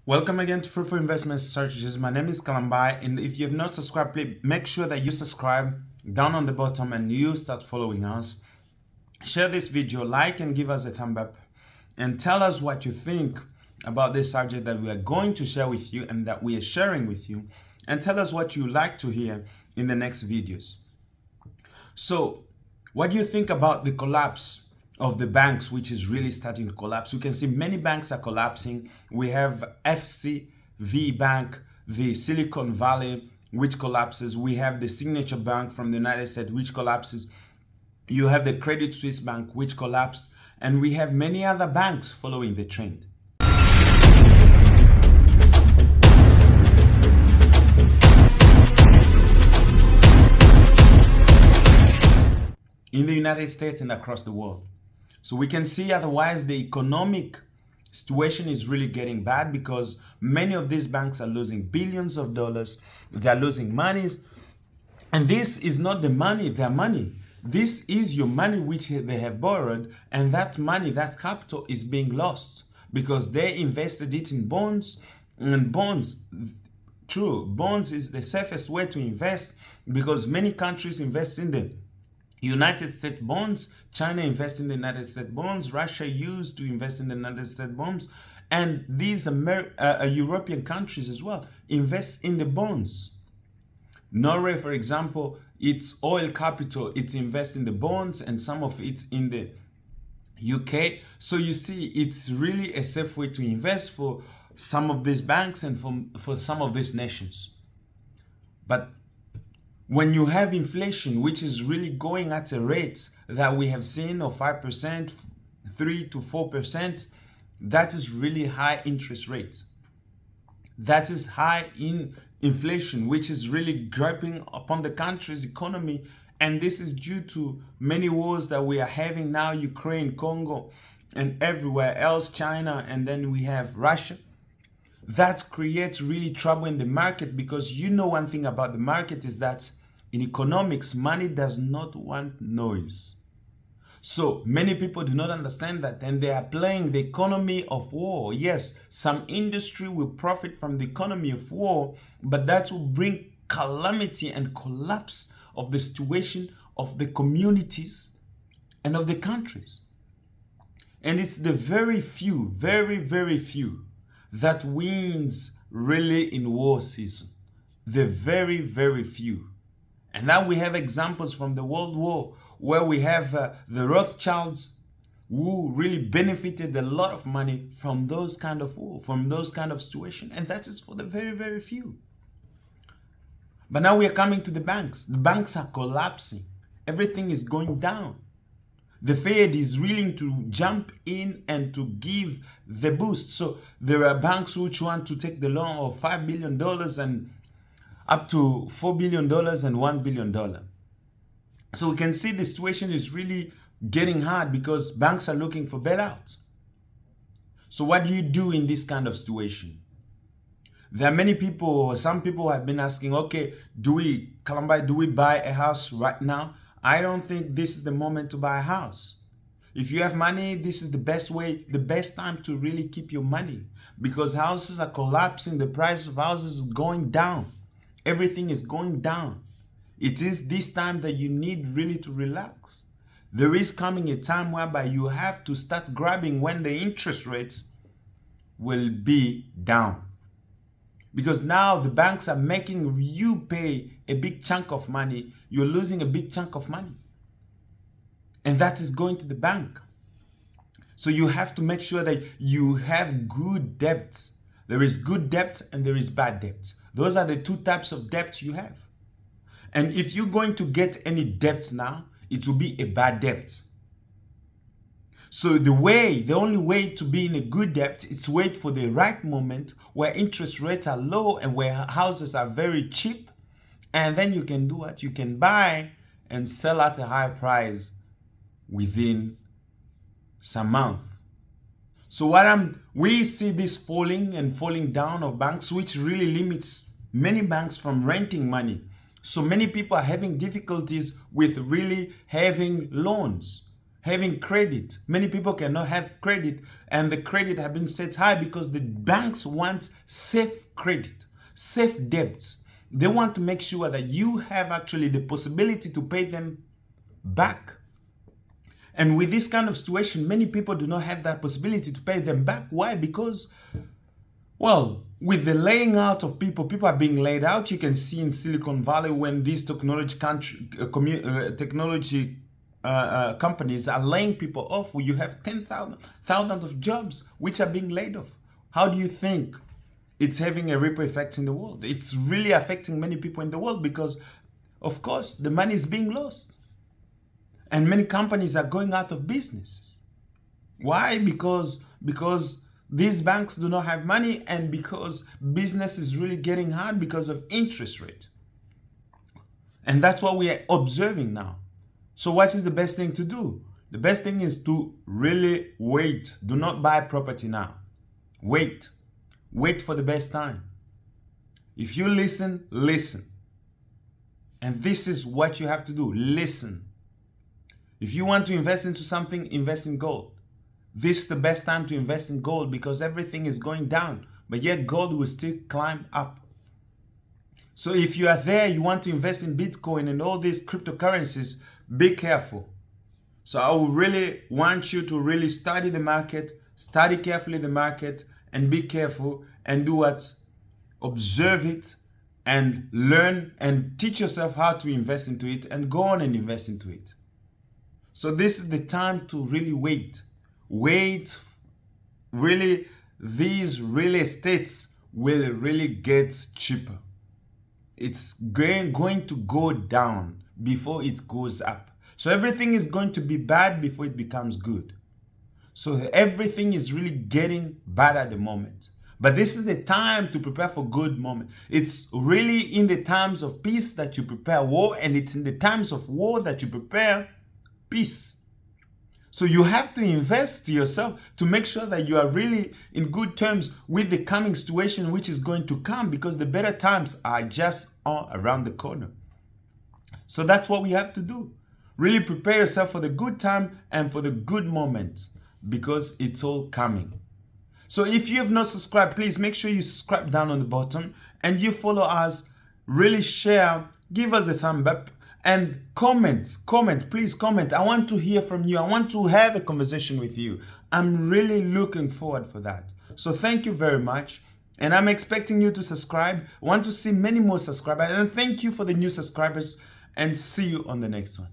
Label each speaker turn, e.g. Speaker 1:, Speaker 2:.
Speaker 1: Welcome again to Fruitful Investment Strategies. My name is Kalambai, and if you have not subscribed, please make sure that you subscribe down on the bottom and you start following us. Share this video, like and give us a thumb up, and tell us what you think about this subject that we are going to share with you and that we are sharing with you, and tell us what you like to hear in the next videos. So, what do you think about the collapse of the banks, which is really starting to collapse? You can see many banks are collapsing. We have FCV Bank, the Silicon Valley, which collapses. We have the Signature Bank from the United States, which collapses. You have the Credit Suisse Bank, which collapsed. And we have many other banks following the trend. In the United States and across the world. So we can see otherwise the economic situation is really getting bad because many of these banks are losing billions of dollars. They're losing monies. And this is not the money, their money. This is your money which they have borrowed, and that money, that capital is being lost because they invested it in bonds, and bonds is the safest way to invest because many countries invest in them. United States bonds, China invests in the United States bonds, Russia used to invest in the United States bonds, and these European countries as well invest in the bonds. Norway, for example, its oil capital, it invests in the bonds, and some of it's in the UK. So you see, it's really a safe way to invest for some of these banks and for some of these nations. But when you have inflation, which is really going at a rate that we have seen of 5%, 3 to 4%, that is really high interest rates. That is high in inflation, which is really grabbing upon the country's economy. And this is due to many wars that we are having now, Ukraine, Congo, and everywhere else, China, and then we have Russia. That creates really trouble in the market because you know one thing about the market is that in economics, money does not want noise. So many people do not understand that, and they are playing the economy of war. Yes, some industry will profit from the economy of war, but that will bring calamity and collapse of the situation of the communities and of the countries. And it's the very few, very, very few that wins really in war season. The very, very few. And now we have examples from the World War where we have the Rothschilds who really benefited a lot of money from those kind of war, from those kind of situation. And that is for the very, very few. But now we are coming to the banks. The banks are collapsing. Everything is going down. The Fed is willing to jump in and to give the boost. So there are banks which want to take the loan of $5 billion and up to $4 billion and $1 billion. So we can see the situation is really getting hard because banks are looking for bailout. So what do you do in this kind of situation? There are many people, or some people have been asking, okay, do we buy a house right now? I don't think this is the moment to buy a house. If you have money, this is the best way, the best time to really keep your money because houses are collapsing. The price of houses is going down. Everything is going down. It is this time that you need really to relax. There is coming a time whereby you have to start grabbing when the interest rates will be down. Because now the banks are making you pay a big chunk of money. You're losing a big chunk of money. And that is going to the bank. So you have to make sure that you have good debts. There is good debt and there is bad debt. Those are the two types of debt you have. And if you're going to get any debt now, it will be a bad debt. So the only way to be in a good debt is to wait for the right moment where interest rates are low and where houses are very cheap. And then you can do what? You can buy and sell at a high price within some month. So we see this falling and falling down of banks, which really limits many banks from renting money. So many people are having difficulties with really having loans. having credit. Many people cannot have credit, and the credit have been set high because the banks want safe credit, safe debts. They want to make sure that you have actually the possibility to pay them back. And with this kind of situation, many people do not have that possibility to pay them back. Why? Because, well, with the laying out of people are being laid out. You can see in Silicon Valley when these technology companies are laying people off, where you have thousands of jobs which are being laid off. How do you think it's having a ripple effect in the world? It's really affecting many people in the world because, of course, the money is being lost. And many companies are going out of business. Why? Because these banks do not have money, and because business is really getting hard because of interest rate. And that's what we are observing now. So what is the best thing to do? The best thing is to really wait. Do not buy property now. Wait. Wait for the best time. If you listen, listen. And this is what you have to do. Listen. If you want to invest into something, invest in gold. This is the best time to invest in gold because everything is going down, but yet gold will still climb up. So if you are there, you want to invest in Bitcoin and all these cryptocurrencies, be careful. So I would really want you to really study the market, study carefully the market, and be careful and do what? Observe it and learn and teach yourself how to invest into it and go on and invest into it. So this is the time to really wait. Wait. Really, these real estates will really get cheaper. It's going to go down before it goes up. So everything is going to be bad before it becomes good. So everything is really getting bad at the moment. But this is the time to prepare for good moment. It's really in the times of peace that you prepare war, and it's in the times of war that you prepare peace. So you have to invest to yourself to make sure that you are really in good terms with the coming situation which is going to come, because the better times are just all around the corner. So that's what we have to do. Really prepare yourself for the good time and for the good moment, because it's all coming. So if you have not subscribed, please make sure you subscribe down on the bottom and you follow us. Really share, give us a thumb up. And comment, please comment. I want to hear from you. I want to have a conversation with you. I'm really looking forward for that. So thank you very much. And I'm expecting you to subscribe. I want to see many more subscribers. And thank you for the new subscribers. And see you on the next one.